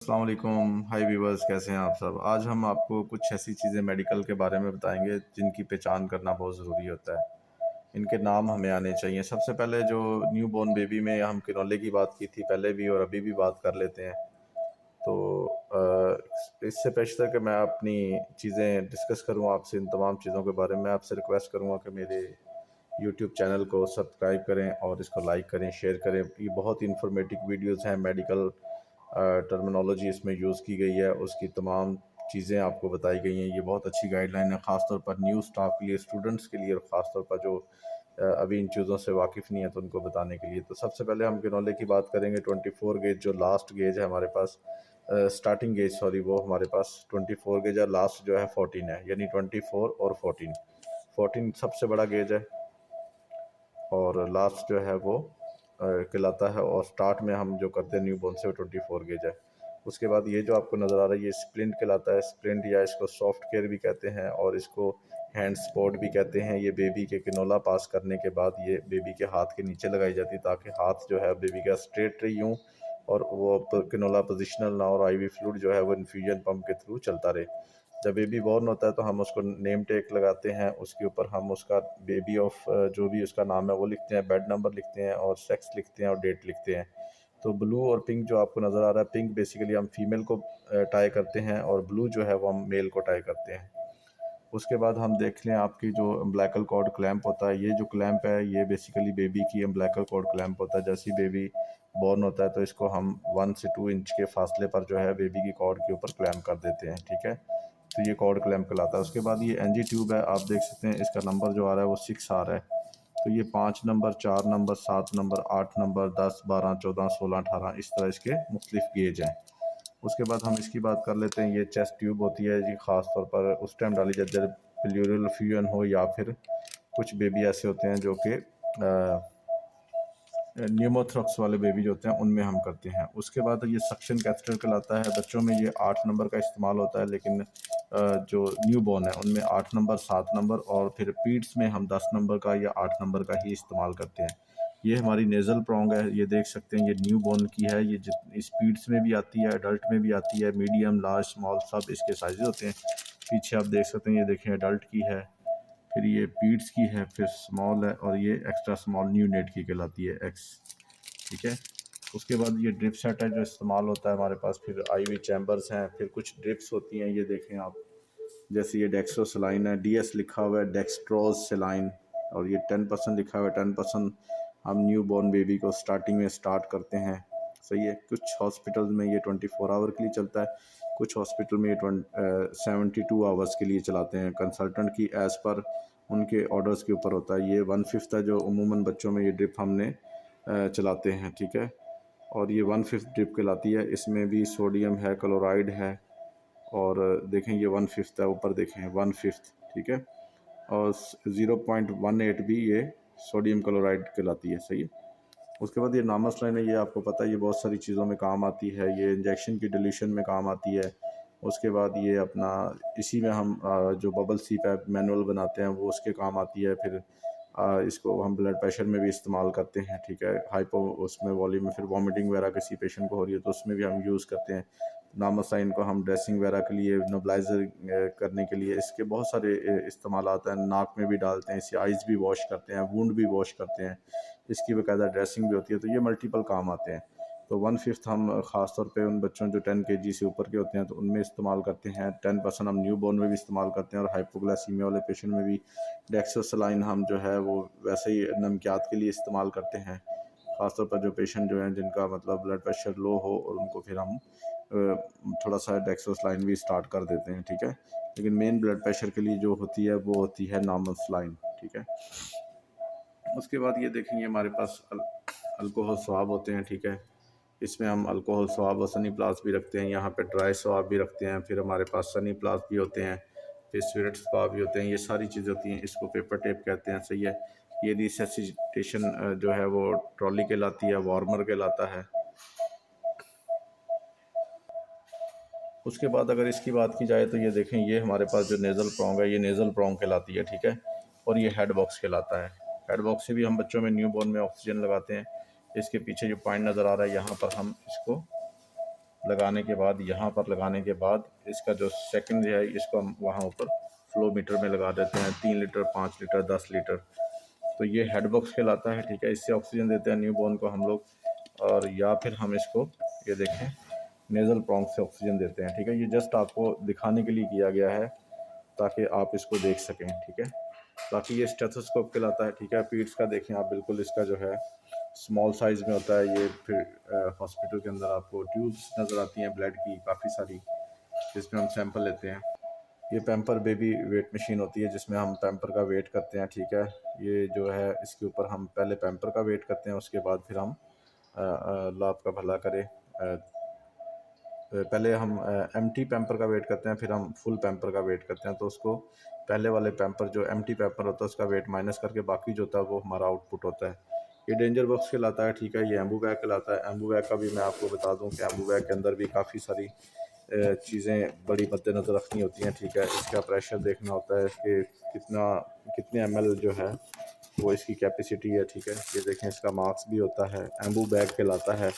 अस्सलाम वालेकुम। हाय व्यूवर्स, कैसे हैं आप सब। आज हम आपको कुछ ऐसी चीज़ें मेडिकल के बारे में बताएंगे जिनकी पहचान करना बहुत ज़रूरी होता है। इनके नाम हमें आने चाहिए। सबसे पहले जो न्यू बॉर्न बेबी में हम किनोले की बात की थी पहले भी और अभी भी बात कर लेते हैं। तो इससे पेशतर कि मैं अपनी चीज़ें डिस्कस करूँ आपसे इन तमाम चीज़ों के बारे में, आपसे रिक्वेस्ट करूँगा कि मेरे यूट्यूब चैनल को सब्सक्राइब करें और इसको लाइक करें, शेयर करें। ये बहुत ही इंफॉर्मेटिव वीडियोस हैं। मेडिकल टर्मिनोलॉजी इसमें यूज़ की गई है, उसकी तमाम चीज़ें आपको बताई गई हैं। ये बहुत अच्छी गाइडलाइन है, ख़ासतौर पर न्यू स्टाफ के लिए, स्टूडेंट्स के लिए, और ख़ासतौर पर जो अभी इन चीज़ों से वाकिफ़ नहीं है तो उनको बताने के लिए। तो सबसे पहले हम किनोले की बात करेंगे। 24 गेज जो लास्ट गेज है हमारे पास, स्टार्टिंग गेज सॉरी, वो हमारे पास 24 गेज है। लास्ट जो है 14 है, यानी 24 और 14। 14 सबसे बड़ा गेज है और लास्ट जो है वो कहलाता है। और स्टार्ट में हम जो करते हैं न्यू बोर्न से, वो 24 गेज है। उसके बाद ये जो आपको नज़र आ रहा है ये स्प्लिंट कहलाता है। स्प्लिंट या इसको सॉफ्ट केयर भी कहते हैं और इसको हैंड स्पॉट भी कहते हैं। ये बेबी के किनोला पास करने के बाद ये बेबी के हाथ के नीचे लगाई जाती है ताकि हाथ जो है बेबी का स्ट्रेट रही यूँ और वो किनोला पोजिशनल ना, और आईवी फ्लूइड जो है वो इन्फ्यूजन पंप के थ्रू चलता रहे। जब बेबी बॉर्न होता है तो हम उसको नेम टेग लगाते हैं, उसके ऊपर हम उसका बेबी ऑफ जो भी उसका नाम है वो लिखते हैं, बेड नंबर लिखते हैं और सेक्स लिखते हैं और डेट लिखते हैं। तो ब्लू और पिंक जो आपको नज़र आ रहा है, पिंक बेसिकली हम फीमेल को टाई करते हैं और ब्लू जो है वो हम मेल को टाई करते हैं। उसके बाद हम देख लें आपकी जो अम्बिलिकल कॉर्ड क्लैंप होता है। ये जो क्लैंप है ये बेसिकली बेबी की अम्बिलिकल कॉर्ड क्लैंप होता है। जैसे ही बेबी बॉर्न होता है तो इसको हम 1 से 2 इंच के फासले पर जो है बेबी की कॉर्ड के ऊपर क्लैंप कर देते हैं, ठीक है। तो ये कॉर्ड क्लैंप कहलाता है। उसके बाद ये एनजी ट्यूब है, आप देख सकते हैं इसका नंबर जो आ रहा है वो 6 आ रहा है। तो ये 5 नंबर, 4 नंबर, 7 नंबर, 8 नंबर, 10, 12, 14, 16, 18 इस तरह इसके मुख्तलिफ गेज हैं। उसके बाद हम इसकी बात कर लेते हैं। ये चेस्ट ट्यूब होती है जी, ख़ास तौर पर उस टाइम डाली जाती है जब प्लूरल फ्यूजन हो या फिर कुछ बेबी ऐसे होते हैं जो कि न्यूमोथ्रक्स वाले बेबी जो होते हैं उनमें हम करते हैं। उसके बाद ये सक्शन कैथेटर कहलाता है। बच्चों में ये 8 नंबर का इस्तेमाल होता है, लेकिन जो न्यू बॉर्न है उनमें 8 नंबर, 7 नंबर और फिर पीड्स में हम 10 नंबर का या 8 नंबर का ही इस्तेमाल करते हैं। ये हमारी नेज़ल प्रोंग है, ये देख सकते हैं। ये न्यू बॉर्न की है। ये जितनी स्पीड्स में भी आती है, अडल्ट में भी आती है, मीडियम, लार्ज, स्मॉल सब इसके साइज होते हैं। पीछे आप देख सकते हैं, ये देखें अडल्ट की है, फिर ये पीड्स की है, फिर स्मॉल है और ये एक्स्ट्रा स्मॉल न्यू नेट की कहलाती है, एक्स, ठीक है। उसके बाद ये ड्रिप सेट है जो इस्तेमाल होता है हमारे पास। फिर आईवी चैम्बर्स हैं, फिर कुछ ड्रिप्स होती हैं, ये देखें आप। जैसे ये डेक्स्ट्रो सलाइन है, डीएस लिखा हुआ है, डेक्स्ट्रोज सलाइन, और ये 10% लिखा हुआ है। 10% हम न्यू बॉर्न बेबी को स्टार्टिंग में स्टार्ट करते हैं, सही है। कुछ हॉस्पिटल में ये 24 आवर के लिए चलता है, कुछ हॉस्पिटल में ये 72 आवर्स के लिए चलाते हैं। कंसल्टेंट की एज़ पर उनके ऑर्डर्स के ऊपर होता है। ये 1/5 है जो उमूमन बच्चों में ये ड्रिप हमने चलाते हैं, ठीक है। और ये 1/5 ड्रिप कहलाती है। इसमें भी सोडियम है, क्लोराइड है, और देखें ये 1/5 है, ऊपर देखें 1/5, ठीक है। और 0.18 भी ये सोडियम क्लोराइड कहलाती है, सही है। उसके बाद ये नामस लाइन है, ये आपको पता है ये बहुत सारी चीज़ों में काम आती है। ये इंजेक्शन की डिल्यूशन में काम आती है। उसके बाद ये अपना इसी में हम जो बबल सी पैप मैनुअल बनाते हैं वो उसके काम आती है। फिर इसको हम ब्लड प्रेशर में भी इस्तेमाल करते हैं, ठीक है। हाइपो उसमें वॉल्यूम में फिर वॉमिटिंग वगैरह किसी पेशेंट को हो रही है तो उसमें भी हम यूज़ करते हैं। नामासाइन को हम ड्रेसिंग वगैरह के लिए, नोबलाइज़र करने के लिए इसके बहुत सारे इस्तेमाल आता है। नाक में भी डालते हैं, इससे आइज़ भी वॉश करते हैं, वुंड भी वॉश करते हैं, इसकी बाकायदा ड्रेसिंग भी होती है। तो ये मल्टीपल काम आते हैं। तो 1/5 हम ख़ास तौर पे उन बच्चों जो 10 केजी से ऊपर के होते हैं तो उनमें इस्तेमाल करते हैं। 10% हम न्यू बॉर्न में भी इस्तेमाल करते हैं और हाइपोग्लाइसीमिया वाले पेशेंट में भी डेक्सोसलाइन हम जो है वो वैसे ही नमकियात के लिए इस्तेमाल करते हैं। ख़ासतौर पर जो पेशेंट जो हैं जिनका मतलब ब्लड प्रेशर लो हो, और उनको फिर हम थोड़ा सा डेक्सोसलाइन भी स्टार्ट कर देते हैं, ठीक है। लेकिन मेन ब्लड प्रेशर के लिए जो होती है वो होती है नामसलाइन, ठीक है। उसके बाद ये देखेंगे हमारे पास अल्कोहल स्वाब होते हैं, ठीक है। इसमें हम अल्कोहल स्वाब और सनी प्लास भी रखते हैं। यहाँ पे ड्राई स्वाब भी रखते हैं। फिर हमारे पास सनी प्लास भी होते हैं, फिर स्पिरिट स्वाब भी होते हैं। ये सारी चीज़ें होती हैं, इसको पेपर टेप कहते हैं, सही है। ये रिसैसिटेशन जो है वो ट्रॉली कहलाती है, वार्मर कहलाता है। उसके बाद अगर इसकी बात की जाए तो ये देखें, ये हमारे पास जो नेज़ल प्रोंग है ये नेज़ल प्रोंग कहलाती है, ठीक है। और ये हेड बॉक्स कहलाता है। हेड बॉक्स से भी हम बच्चों में न्यू बॉर्न में ऑक्सीजन लगाते हैं। इसके पीछे जो पॉइंट नज़र आ रहा है यहाँ पर हम इसको लगाने के बाद, यहाँ पर लगाने के बाद इसका जो सेकंड है इसको हम वहाँ ऊपर फ्लो मीटर में लगा देते हैं, 3 लीटर, 5 लीटर, 10 लीटर। तो ये हेड बॉक्स कहलाता है, ठीक है। इससे ऑक्सीजन देते हैं न्यू बॉर्न को हम लोग, और या फिर हम इसको ये देखें नेज़ल प्रॉन्ग से ऑक्सीजन देते हैं, ठीक है। ये जस्ट आपको दिखाने के लिए किया गया है ताकि आप इसको देख सकें, ठीक है। बाकी ये स्टेथोस्कोप कहलाता है, ठीक है। पीड्स का देखें आप, बिल्कुल इसका जो है स्मॉल साइज़ में होता है ये। फिर हॉस्पिटल के अंदर आपको ट्यूब्स नज़र आती हैं ब्लड की काफ़ी सारी, जिसमें हम सैंपल लेते हैं। ये पैम्पर बेबी वेट मशीन होती है जिसमें हम पैम्पर का वेट करते हैं, ठीक है। ये जो है इसके ऊपर हम पहले पैम्पर का वेट करते हैं, उसके बाद फिर हम अल्लाह आपका भला करे, पहले हम एम्प्टी पैम्पर का वेट करते हैं, फिर हम फुल पैम्पर का वेट करते हैं। तो उसको पहले वाले पैम्पर जो एम्प्टी पैम्पर होता है उसका वेट माइनस करके बाकी जो होता है वो हमारा आउटपुट होता है। ये डेंजर बॉक्स कहलाता है, ठीक है। ये एम्बू बैग कहलाता है। एम्बू बैग का भी मैं आपको बता दूं कि एम्बू बैग के अंदर भी काफ़ी सारी चीज़ें बड़ी मद्देनज़र रखनी होती हैं, ठीक है। इसका प्रेशर देखना होता है कि कितने ml जो है वो इसकी कैपेसिटी है, ठीक है। ये देखें इसका मार्क्स भी होता है, एम्बू बैग कहलाता है।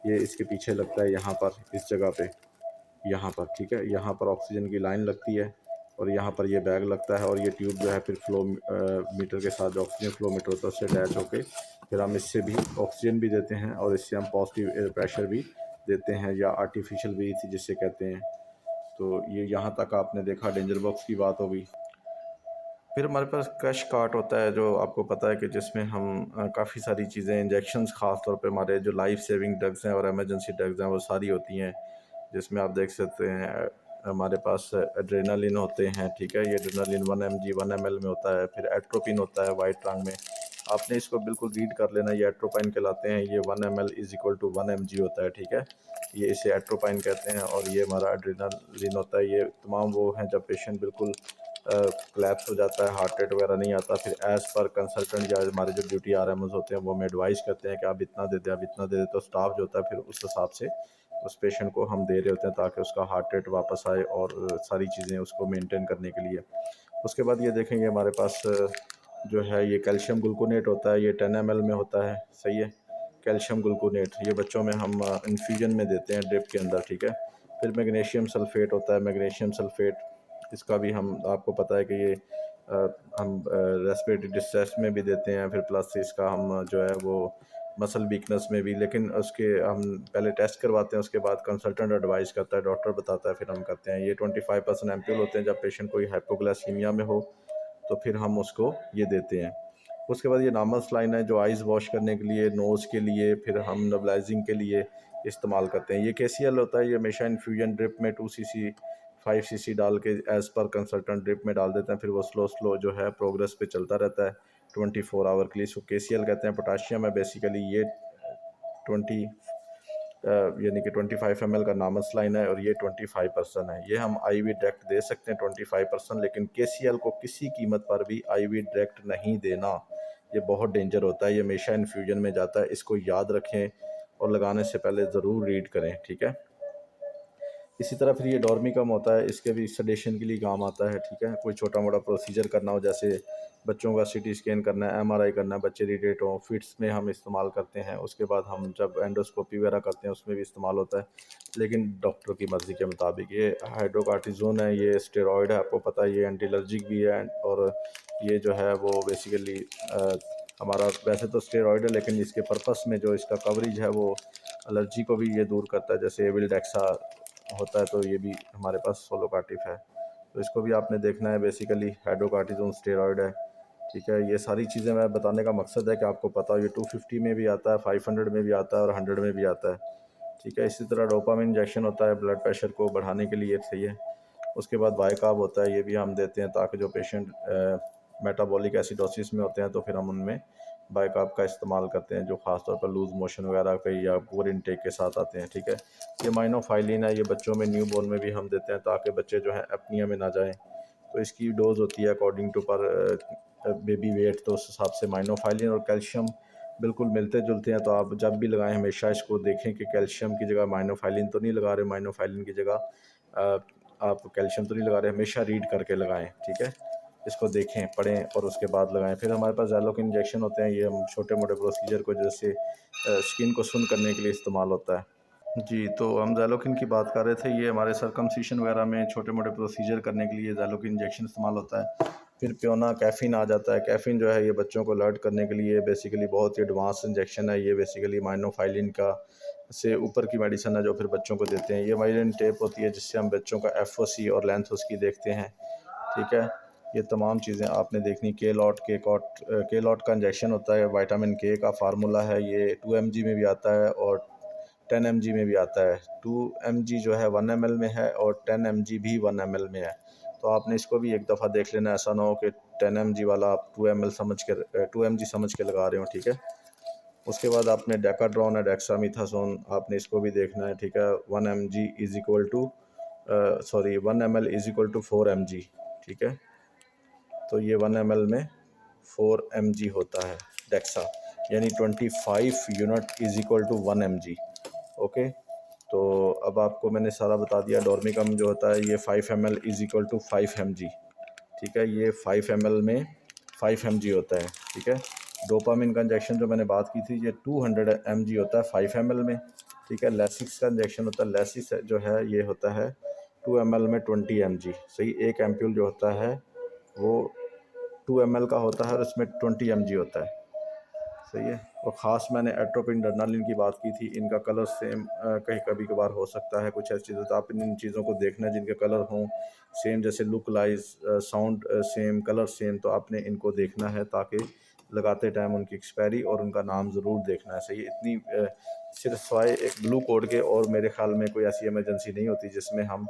ये इसके पीछे लगता है यहाँ पर, इस जगह पे, यहाँ पर, ठीक है। यहाँ पर ऑक्सीजन की लाइन लगती है और यहाँ पर ये बैग लगता है, और ये ट्यूब जो है फिर फ्लो मीटर के साथ जो ऑक्सीजन फ्लो मीटर होता है उससे अटैच होके फिर हम इससे भी ऑक्सीजन भी देते हैं और इससे हम पॉजिटिव एयर प्रेशर भी देते हैं, या आर्टिफिशियल ब्रीथ जिसे कहते हैं। तो ये यहाँ तक आपने देखा डेंजर बॉक्स की बात होगी। फिर हमारे पास क्रश कार्ट होता है, जो आपको पता है कि जिसमें हम काफ़ी सारी चीज़ें, इंजेक्शंस ख़ास तौर पे हमारे जो लाइफ सेविंग ड्रग्स हैं और इमरजेंसी ड्रग्स हैं वो सारी होती हैं। जिसमें आप देख सकते हैं हमारे पास एड्रेनालिन होते हैं, ठीक है। ये एड्रेनालिन 1 mg 1 ml में होता है। फिर एट्रोपिन होता है वाइट रंग में, आपने इसको बिल्कुल रीड कर लेना। ये एट्रोपाइन कहलाते हैं। ये 1 ml = 1 mg होता है, ठीक है। ये इसे एट्रोपाइन कहते हैं। और ये हमारा एड्रेनालिन होता है। ये तमाम वो हैं जब पेशेंट बिल्कुल कोलैप्स हो जाता है, हार्ट रेट वगैरह नहीं आता, फिर एज़ पर कंसल्टेंट या हमारे जो ड्यूटी RMOs होते हैं वो हमें एडवाइस करते हैं कि आप इतना दे दें, आप इतना दे दें। तो स्टाफ जो होता है फिर उस हिसाब से उस पेशेंट को हम दे रहे होते हैं ताकि उसका हार्ट रेट वापस आए और सारी चीज़ें उसको मेंटेन करने के लिए। उसके बाद ये देखेंगे हमारे पास जो है ये कैल्शियम ग्लूकोनेट होता है। ये 10 ml में होता है, सही है। कैल्शियम ग्लूकोनेट ये बच्चों में हम इन्फ्यूजन में देते हैं ड्रिप के अंदर, ठीक है। फिर मैग्नीशियम सल्फेट होता है। मैग्नीशियम सल्फेट इसका भी हम, आपको पता है कि ये हम रेस्पिरेटरी डिस्ट्रेस में भी देते हैं। फिर प्लस इसका हम जो है वो मसल वीकनेस में भी, लेकिन उसके हम पहले टेस्ट करवाते हैं, उसके बाद कंसल्टेंट एडवाइस करता है, डॉक्टर बताता है, फिर हम करते हैं। ये 25% एम्प्यूल होते हैं। जब पेशेंट कोई हाइपोग्लाइसीमिया में हो तो फिर हम उसको ये देते हैं। उसके बाद ये नार्मल सलाइन है जो आइज़ वॉश करने के लिए, नोज़ के लिए, फिर हम नेबुलाइजिंग के लिए इस्तेमाल करते हैं। ये KCL होता है। ये हमेशा इन्फ्यूजन ड्रिप में 2 cc 5 cc डाल के एज़ पर कंसल्टेंट ड्रिप में डाल देते हैं। फिर वो स्लो स्लो जो है प्रोग्रेस पे चलता रहता है 24 आवर के लिए। इसको KCL कहते हैं। पोटाशियम है बेसिकली। ये 20 यानी कि 25 ml का नार्मल सलाइन है और ये 25% है। ये हम IV डायरेक्ट दे सकते हैं 25%, लेकिन KCL को किसी कीमत पर भी IV डायरेक्ट नहीं देना। ये बहुत डेंजर होता है। ये हमेशा इन्फ्यूजन में जाता है, इसको याद रखें और लगाने से पहले ज़रूर रीड करें, ठीक है। इसी तरह फिर ये डॉर्मिकम होता है। इसके भी सडेशन के लिए काम आता है, ठीक है। कोई छोटा मोटा प्रोसीजर करना हो, जैसे बच्चों का CT स्कैन करना है, MRI करना है, बच्चे इरिटेट हों, फिट्स में हम इस्तेमाल करते हैं। उसके बाद हम जब एंडोस्कोपी वगैरह करते हैं उसमें भी इस्तेमाल होता है, लेकिन डॉक्टर की मर्ज़ी के मुताबिक। ये हाइड्रोकार्टिज़ोन है, ये स्टेरॉयड है, आपको पता है। ये एंटी एलर्जिक भी है, और ये जो है वो बेसिकली हमारा वैसे तो स्टेरॉयड है, लेकिन इसके पर्पस में जो इसका कवरेज है वो एलर्जी को भी ये दूर करता है। जैसे एविल्डेक्सा होता है तो ये भी हमारे पास सोलोकार्टिफ है। तो इसको भी आपने देखना है। बेसिकली हाइड्रोकार्टिज़ोन स्टेरॉयड है, ठीक है। ये सारी चीज़ें मैं बताने का मकसद है कि आपको पता हो। ये 250 में भी आता है, 500 में भी आता है और 100 में भी आता है, ठीक है। इसी तरह डोपामिन इंजेक्शन होता है ब्लड प्रेशर को बढ़ाने के लिए, सही है। उसके बाद बाइकार्ब होता है, ये भी हम देते हैं ताकि जो पेशेंट मेटाबॉलिक एसिडोसिस में होते हैं तो फिर हम उनमें बाइकार्ब का इस्तेमाल करते हैं, जो ख़ास तौर पर लूज़ मोशन वगैरह के या पुअर इनटेक के साथ आते हैं, ठीक है। ये माइनोफाइलिन है। ये बच्चों में न्यू बोर्न में भी हम देते हैं ताकि बच्चे जो हैं एपनिया में ना जाएं। तो इसकी डोज होती है अकॉर्डिंग टू पर बेबी वेट, तो उस हिसाब से माइनोफाइलिन और कैल्शियम बिल्कुल मिलते जुलते हैं। तो आप जब भी लगाएं हमेशा इसको देखें कि कैल्शियम की जगह माइनोफाइलिन तो नहीं लगा रहे, माइनोफाइलिन की जगह आप कैल्शियम तो नहीं लगा रहे। हमेशा रीड करके लगाएं, ठीक है। इसको देखें, पढ़ें और उसके बाद लगाएं। फिर हमारे पास ज़ैलोकिन इंजेक्शन होते हैं। ये हम छोटे मोटे प्रोसीजर को, जैसे स्किन को सुन करने के लिए इस्तेमाल होता है। जी, तो हम ज़ैलोकिन की बात कर रहे थे। ये हमारे सर्कमसिशन वगैरह में छोटे-मोटे प्रोसीजर करने के लिए ज़ैलोकिन इंजेक्शन इस्तेमाल होता है। फिर पियोना कैफ़ीन आ जाता है। कैफ़ीन जो है ये बच्चों को अलर्ट करने के लिए बेसिकली बहुत ही एडवांस इंजेक्शन है। ये बेसिकली माइनोफाइलिन का से ऊपर की मेडिसिन है जो फिर बच्चों को देते हैं। ये माइलिन टेप होती है जिससे हम बच्चों का एफओसी और लेंथ उसकी देखते हैं। ठीक है? ये तमाम चीज़ें आपने देखनी। के लॉट का इंजेक्शन होता है। विटामिन के का फ़ार्मूला है। ये 2 एमजी में भी आता है और 10 एमजी में भी आता है। 2 एमजी जो है 1 एमएल में है और 10 एमजी भी 1 एमएल में है। तो आपने इसको भी एक दफ़ा देख लेना, ऐसा ना हो कि 10 एमजी वाला आप 2 एमजी समझ के लगा रहे हो। ठीक है? उसके बाद आपने डेकाड्रॉन है, डेक्सामीथासोन, आपने इसको भी देखना है। ठीक है? 1 mg is equal to 1 ml is equal to 4 mg. ठीक है? तो ये 1 एमएल में 4 एमजी होता है डेक्सा, यानी 25 unit is equal to 1 mg. Okay, तो अब आपको मैंने सारा बता दिया। डोर्मिकम जो होता है ये 5 ml is equal to 5 mg. ठीक है, ये 5 एमएल में 5 एमजी होता है। ठीक है, डोपामिन का इंजेक्शन जो मैंने बात की थी ये 200 एमजी होता है 5 एमएल में। ठीक है, लेसिक्स का इंजेक्शन होता है, लेसिस जो है ये होता है 2 एमएल में 20 एमजी। सही, एक एम्प्यूल जो होता है वो 2 एमएल का होता है और इसमें 20 एमजी होता है। सही है। और ख़ास मैंने एट्रोपिन डर्नालिन की बात की थी। इनका कलर सेम कहीं कभी कभार हो सकता है कुछ ऐसी चीज़ें, तो आप इन चीज़ों को देखना जिनके कलर हों सेम, जैसे look lies sound same colour same, तो आपने इनको देखना है ताकि लगाते टाइम उनकी एक्सपायरी और उनका नाम ज़रूर देखना है। सही है। इतनी सिर्फ सिवाय एक ब्लू कोड के और मेरे ख्याल में कोई ऐसी इमरजेंसी नहीं होती जिसमें हम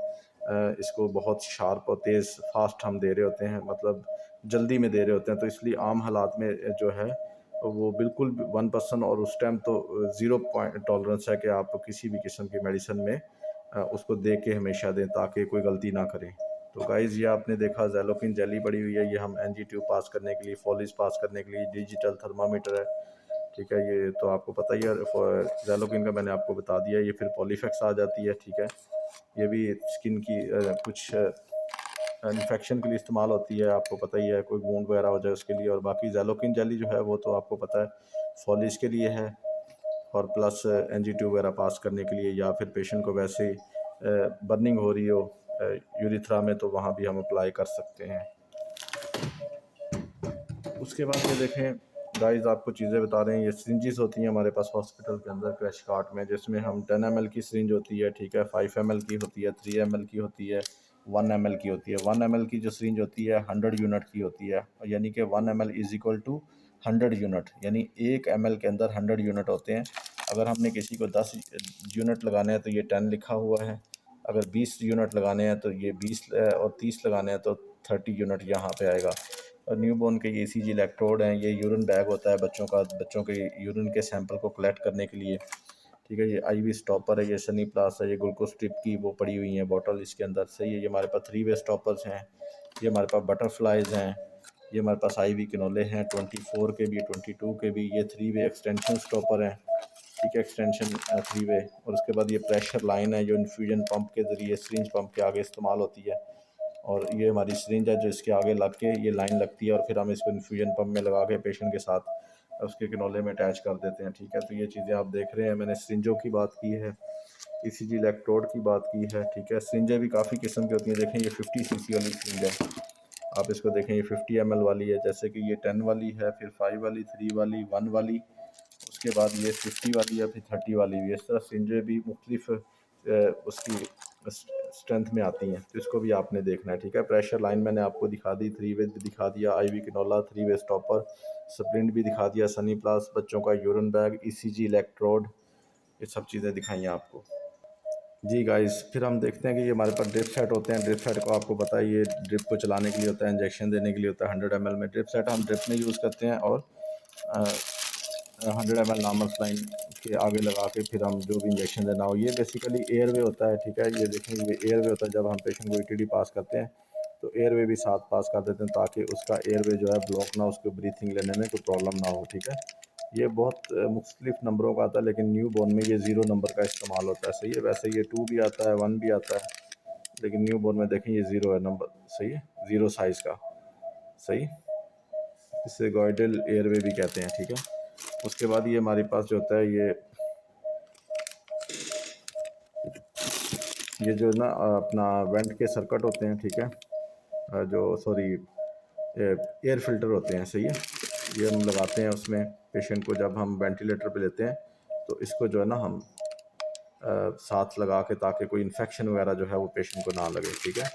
इसको बहुत शार्प और तेज़ फास्ट हम दे रहे होते हैं, मतलब जल्दी में दे रहे होते हैं। तो इसलिए आम हालात में जो है वो बिल्कुल 1% और उस टाइम तो 0 पॉइंट टॉलरेंस है कि आप किसी भी किस्म की मेडिसिन में उसको दे के हमेशा दें ताकि कोई गलती ना करें। तो गाइज़ ये आपने देखा ज़ैलोकिन जेली पड़ी हुई है। ये हम एनजी ट्यूब पास करने के लिए, फॉलिस पास करने के लिए डिजिटल थर्मामीटर है। ठीक है, ये तो आपको पता ही है। ज़ैलोकिन का मैंने आपको बता दिया। ये फिर पॉलीफेक्स आ जाती है। ठीक है, ये भी स्किन की कुछ इन्फेक्शन के लिए इस्तेमाल होती है, आपको पता ही है, कोई वूंड वगैरह हो जाए उसके लिए। और बाकी ज़ैलोकिन जेली जो है वो तो आपको पता है फॉलिस के लिए है और प्लस एनजी ट्यूब वगैरह पास करने के लिए, या फिर पेशेंट को वैसे ही बर्निंग हो रही हो यूरिथ्रा में तो वहाँ भी हम अप्लाई कर सकते हैं। उसके बाद ये देखें गाइस, आपको चीज़ें बता रहे हैं। ये सिरिंजेस होती हैं हमारे पास हॉस्पिटल के अंदर क्रैश कार्ट में, जिसमें हम 10 एमएल की सिरिंज होती है। ठीक है, 5 एमएल की होती है, 3 एमएल की होती है, 1 एमएल की होती है। 1 एमएल की जो सिरिंज होती है 100 यूनिट की होती है, यानी कि 1 ml is equal to 100 unit, यानी 1 एमएल के अंदर 100 यूनिट होते हैं। अगर हमने किसी को 10 यूनिट लगाने हैं तो ये 10 लिखा हुआ है। अगर 20 यूनिट लगाने हैं तो ये 20 और 30 लगाने हैं तो 30 यूनिट यहाँ पे आएगा। और न्यूबॉर्न के ये ईसीजी इलेक्ट्रोड हैं। ये यूरिन बैग होता है बच्चों का, बच्चों के यूरिन के सैंपल को कलेक्ट करने के लिए। ठीक है, ये आईवी स्टॉपर है, ये सनी प्लास है, ये ग्लूकोज स्ट्रिप की वो पड़ी हुई हैं बॉटल इसके अंदर। सही है। ये हमारे पास 3 वे स्टॉपर्स हैं, ये हमारे पास बटरफ्लाइज हैं, ये हमारे पास आईवी किनोले हैं 24 के भी, 22 के भी। ये 3 वे एक्सटेंशन स्टॉपर हैं। ठीक है, एक्सटेंशन 3 वे। और उसके बाद ये प्रेशर लाइन है जो इन्फ्यूजन पंप के ज़रिए सिरिंज पंप के आगे इस्तेमाल होती है। और ये हमारी सिरिंज है जो इसके आगे लग के ये लाइन लगती है और फिर हम इसको इन्फ्यूजन पंप में लगा के पेशेंट के साथ उसके किनोले में अटैच कर देते हैं। ठीक है, तो ये चीज़ें आप देख रहे हैं। मैंने सिरिंजों की बात की है, ईसीजी इलेक्ट्रोड की बात की है। ठीक है, सिरिंजें भी काफ़ी किस्म की होती हैं। देखें ये 50 सीसी वाली सिरिंज है, आप इसको देखें ये 50 एमएल वाली है, जैसे कि ये 10 वाली है, फिर 5 वाली, 3 वाली, 1 वाली, उसके बाद ये 50 वाली है, फिर 30 वाली भी। इस तरह सिरिंजें भी मुख्तलिफ उसकी स्ट्रेंथ में आती हैं, तो इसको भी आपने देखना है। ठीक है, प्रेशर लाइन मैंने आपको दिखा दी, 3 वे भी दिखा दिया, आईवी किनोला, 3 वे स्टॉपर, स्प्रिंट भी दिखा दिया, सनी प्लस, बच्चों का यूरिन बैग, ईसीजी इलेक्ट्रोड, ये सब चीज़ें दिखाई हैं आपको। जी गाइस, फिर हम देखते हैं कि ये हमारे पास ड्रिप सेट होते हैं। ड्रिप सेट को आपको पता है ये ड्रिप को चलाने के लिए होता है, इंजेक्शन देने के लिए होता है। 100 एमएल में ड्रिप सेट हम ड्रिप में यूज़ करते हैं और 100 एमएल नॉर्मल लाइन के आगे लगा के फिर हम जो भी इंजेक्शन देना हो, ये बेसिकली एयरवे होता है। ठीक है, ये देखें ये एयरवे होता है। जब हम पेशेंट को ईटीडी पास करते हैं तो एयरवे भी साथ पास कर देते हैं ताकि उसका एयरवे जो है ब्लॉक ना, उसको ब्रीथिंग लेने में कोई प्रॉब्लम ना हो। ठीक है, ये बहुत मुख्तलिफ नंबरों का आता है, लेकिन न्यू बॉर्न में ये 0 नंबर का इस्तेमाल होता है। सही है, वैसे ये 2 भी आता है, 1 भी आता है, लेकिन न्यू बॉर्न में देखें ये 0 है नंबर। सही है, 0 साइज़ का। सही, इसे गॉइडल एयरवे भी कहते हैं। ठीक है, उसके बाद ये हमारे पास जो होता है ये ये जो ना अपना वेंट के सर्किट होते हैं, ठीक है, जो सॉरी एयर फिल्टर होते हैं, सही है, ये हम लगाते हैं उसमें पेशेंट को जब हम वेंटिलेटर पे लेते हैं, तो इसको जो है ना हम साथ लगा के, ताकि कोई इन्फेक्शन वगैरह जो है वो पेशेंट को ना लगे, ठीक है।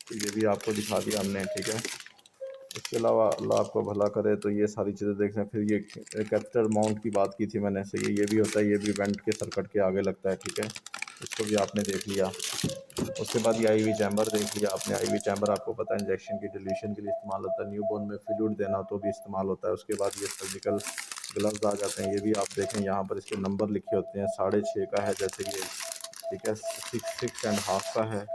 तो ये भी आपको दिखा दिया हमने, ठीक है। इसके अलावा अल्लाह आपको भला करे, तो ये सारी चीज़ें देख रहे हैं। फिर ये कैथेटर माउंट की बात की थी मैंने, सही, ये भी होता है, ये भी वेंट के सर्किट के आगे लगता है, ठीक है, इसको भी आपने देख लिया। उसके बाद ये आईवी चैम्बर देख लिया आपने। आईवी चैम्बर आपको पता है इंजेक्शन की डिल्यूशन के लिए इस्तेमाल होता है, न्यूबॉर्न में फ्लूइड देना तो भी इस्तेमाल होता है। उसके बाद ये सर्जिकल ग्लव्स आ जाते हैं, ये भी आप देखें यहाँ पर इसके नंबर लिखे होते हैं, 6.5 का है जैसे ये, ठीक है, 6.5 का है।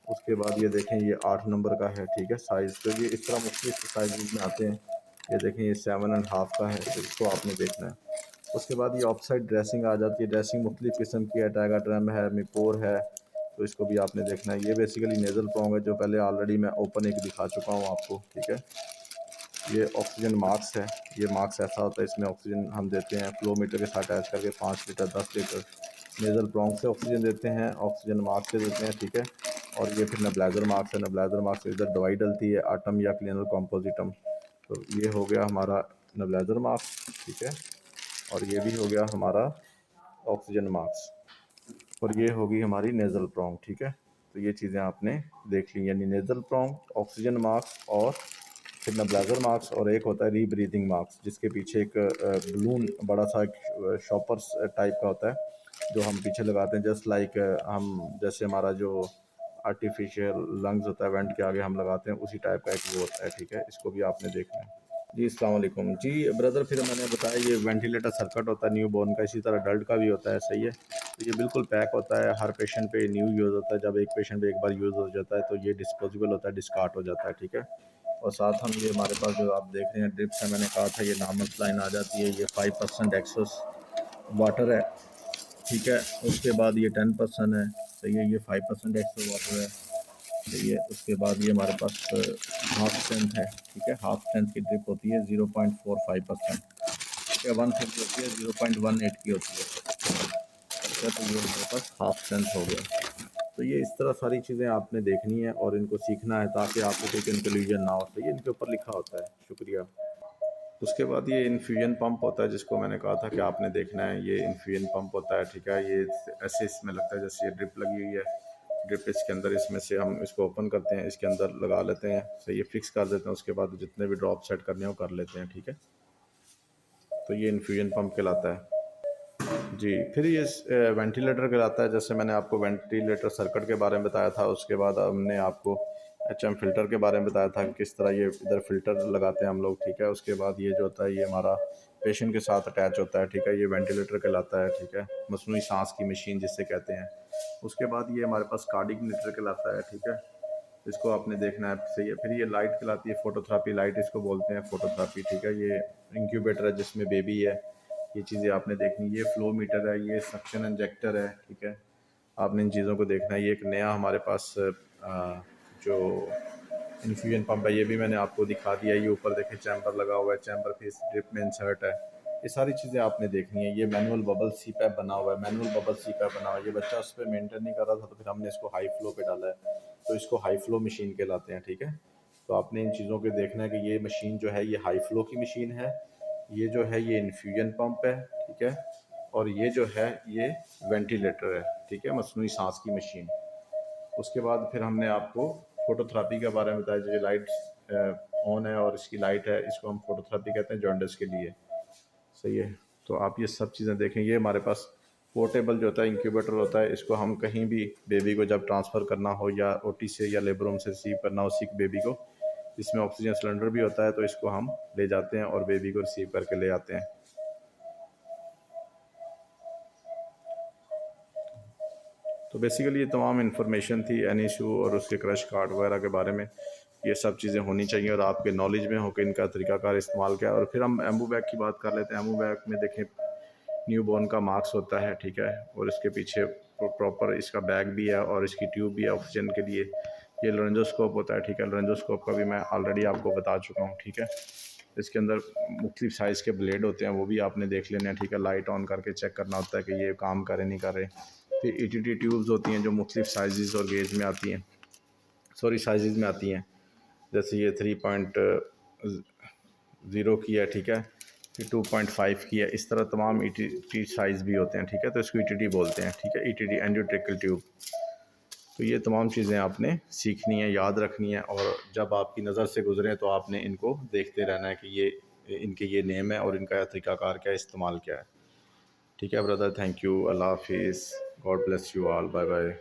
उसके बाद ये देखें ये 8 नंबर का है, ठीक है, साइज़। तो ये इस तरह मुख्तलिफ साइज़ में आते हैं। ये देखें ये 7.5 का है, तो इसको आपने देखना है। उसके बाद ये ऑफसाइड ड्रेसिंग आ जाती है। ड्रेसिंग मुख्तलिफ किस्म की है, टाइगाट्रम है, मिपोर है, तो इसको भी आपने देखना है। ये बेसिकली नेज़ल प्रोंग है, जो पहले ऑलरेडी मैं ओपन एक दिखा चुका हूँ आपको, ठीक है। ये ऑक्सीजन मास्क है। ये मास्क ऐसा होता है, इसमें ऑक्सीजन हम देते हैं फ्लो मीटर के साथ अटैच करके, 5 लीटर 10 लीटर नेज़ल प्रोंग से ऑक्सीजन देते हैं, ऑक्सीजन मास्क से देते हैं, ठीक है। और ये फिर नेबुलाइज़र मास्क है। नेबुलाइज़र मास्क से इधर दवाई डलती है, आटम या क्लिनल कॉम्पोजिटम। तो ये हो गया हमारा नेबुलाइज़र मास्क, ठीक है। और ये भी हो गया हमारा ऑक्सीजन मास्क, और ये होगी हमारी नेज़ल प्रोंग, ठीक है। तो ये चीज़ें आपने देख ली, यानी नेज़ल प्रोंग, ऑक्सीजन मास्क, और फिर नेबुलाइज़र मास्क, और एक होता है रीब्रीथिंग मास्क, जिसके पीछे एक बलून बड़ा सा एक शॉपर्स टाइप का होता है, जो हम पीछे लगाते हैं, जस्ट लाइक हम जैसे हमारा जो आर्टिफिशियल लंग्स होता है वेंट के आगे हम लगाते हैं, उसी टाइप का एक वो होता है, ठीक है। इसको भी आपने देखना है। जी अस्सलाम वालेकुम जी ब्रदर। फिर मैंने बताया ये वेंटिलेटर सर्किट होता है न्यू बोर्न का, इसी तरह अडल्ट का भी होता है, सही है। तो ये बिल्कुल पैक होता है, हर पेशेंट पे न्यू यूज़ होता है। जब एक पेशेंट पे एक बार यूज़ हो जाता है तो ये डिस्पोजेबल होता है, डिस्कार्ड हो जाता है, ठीक है। और साथ हम ये हमारे पास जो आप देख रहे हैं ड्रिप्स है, मैंने कहा था ये नॉर्मल लाइन आ जाती है। ये 5% एक्सेस वाटर है, ठीक है। उसके बाद ये 10% है, सही है। ये 5% एक्सेस वाटर है, सही है। उसके बाद ये हमारे पास हाफ स्ट्रेंथ है, ठीक है। हाफ स्ट्रेंथ की ड्रिप होती है 0.45%, ठीक है। 150 होती है, 0.18 की होती है, ठीक है। तो ये हमारे पास हाफ स्ट्रेंथ हो गया। तो ये इस तरह सारी चीज़ें आपने देखनी है और इनको सीखना है, ताकि आपको कोई कंफ्यूजन ना हो, सही है। इनके ऊपर लिखा होता है। शुक्रिया। उसके बाद ये इन्फ्यूजन पंप होता है, जिसको मैंने कहा था कि आपने देखना है। ये इन्फ्यूजन पंप होता है, ठीक है। ये ऐसे इसमें लगता है जैसे ये ड्रिप लगी हुई है। ड्रिप इसके अंदर, इसमें से हम इसको ओपन करते हैं, इसके अंदर लगा लेते हैं, सही है, फिक्स कर देते हैं। उसके बाद जितने भी ड्रॉप सेट करने हैं वो कर लेते हैं, ठीक है। तो ये इन्फ्यूजन पंप कहलाता है जी। फिर ये वेंटिलेटर कहलाता है। जैसे मैंने आपको वेंटिलेटर सर्किट के बारे में बताया था, उसके बाद हमने आपको HM फ़िल्टर के बारे में बताया था कि किस तरह ये इधर फ़िल्टर लगाते हैं हम लोग, ठीक है। उसके बाद ये जो होता है ये हमारा पेशेंट के साथ अटैच होता है, ठीक है। ये वेंटिलेटर कहलाता है, ठीक है, मसनूई सांस की मशीन जिससे कहते हैं। उसके बाद ये हमारे पास कार्डिक मीटर कहलाता है, ठीक है। इसको आपने देखना है, सही है। फिर ये लाइट कहलाती है, फोटोथेरापी लाइट इसको बोलते हैं, फोटोथेरापी, ठीक है। ये इंक्यूबेटर है जिसमें बेबी है। ये चीज़ें आपने देखनी। ये फ्लो मीटर है, ये सक्शन इंजेक्टर है, ठीक है। आपने इन चीज़ों को देखना है। ये एक नया हमारे पास जो इन्फ्यूजन पंप है, ये भी मैंने आपको दिखा दिया है। ये ऊपर देखें चैम्बर लगा हुआ है, चैम्बर फिर इस ड्रिप में इंसर्ट है। ये सारी चीज़ें आपने देखनी है। ये मैनुअल बबल सी पैप बना हुआ है, मैनुअल बबल सी पैप बना हुआ है। ये बच्चा उस पर मेंटेन नहीं कर रहा था, तो फिर हमने इसको हाई फ्लो पे डाला है, तो इसको हाई फ्लो मशीन कहलाते हैं, ठीक है। तो आपने इन चीज़ों को देखना है कि ये मशीन जो है ये हाई फ्लो की मशीन है, ये जो है ये इन्फ्यूजन पंप है, ठीक है। और ये जो है ये वेंटिलेटर है, ठीक है, मसनूई सांस की मशीन। उसके बाद फिर हमने आपको फोटोथेरापी के बारे में बताया। जो ये लाइट ऑन है और इसकी लाइट है, इसको हम फोटोथेरापी कहते हैं जॉन्डिस के लिए, सही है। तो आप ये सब चीज़ें देखें। ये हमारे पास पोर्टेबल जो होता है इंक्यूबेटर होता है, इसको हम कहीं भी बेबी को जब ट्रांसफ़र करना हो या OT से या लेबर रूम से रिसीव करना हो सिक बेबी को, इसमें ऑक्सीजन सिलेंडर भी होता है, तो इसको हम ले जाते हैं और बेबी को रिसीव करके ले आते हैं। तो बेसिकली ये तमाम इन्फॉर्मेशन थी एन इशू और उसके क्रश कार्ड वगैरह के बारे में। ये सब चीज़ें होनी चाहिए और आपके नॉलेज में हो कि इनका तरीकाकार इस्तेमाल क्या है। और फिर हम एम्बू बैग की बात कर लेते हैं। एम्बू बैग में देखें न्यू बॉर्न का मार्क्स होता है, ठीक है। और इसके पीछे प्रॉपर इसका बैग भी है और इसकी ट्यूब भी है ऑक्सीजन के लिए। ये लोरेंजोस्कोप होता है, ठीक है। लोरेंजोस्कोप का भी मैं ऑलरेडी आपको बता चुका हूँ, ठीक है। इसके अंदर मुख्तलिफ साइज़ के ब्लेड होते हैं, वो भी आपने देख लेने हैं, ठीक है। लाइट ऑन करके चेक करना होता है कि ये काम करे नहीं कर रहे। फिर ETT ट्यूब्स होती हैं जो मुख्तलिफ साइज़ और गेज में आती हैं, साइज़ में आती हैं। जैसे ये 3.0 की है, ठीक है, फिर 2.5 की है, इस तरह तमाम ETT साइज़ भी होते हैं, ठीक है। तो इसको ETT बोलते हैं, ठीक है, ETT एंजियोट्रेकल ट्यूब। तो ये तमाम चीज़ें आपने सीखनी है, याद रखनी है, और जब आपकी नज़र से गुजरें तो आपने इनको देखते रहना है कि ये इनके ये नेम है और इनका तरीक़ाकार क्या है, इस्तेमाल क्या है। ठीक है ब्रदर, थैंक यू, अल्लाह हाफिज़, god bless you all, bye bye.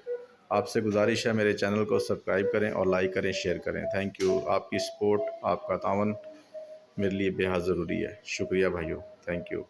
आपसे गुजारिश है मेरे चैनल को सब्सक्राइब करें और लाइक करें, शेयर करें। थैंक यू, आपकी सपोर्ट, आपका तावन मेरे लिए बेहद ज़रूरी है। शुक्रिया भाइयों, थैंक यू।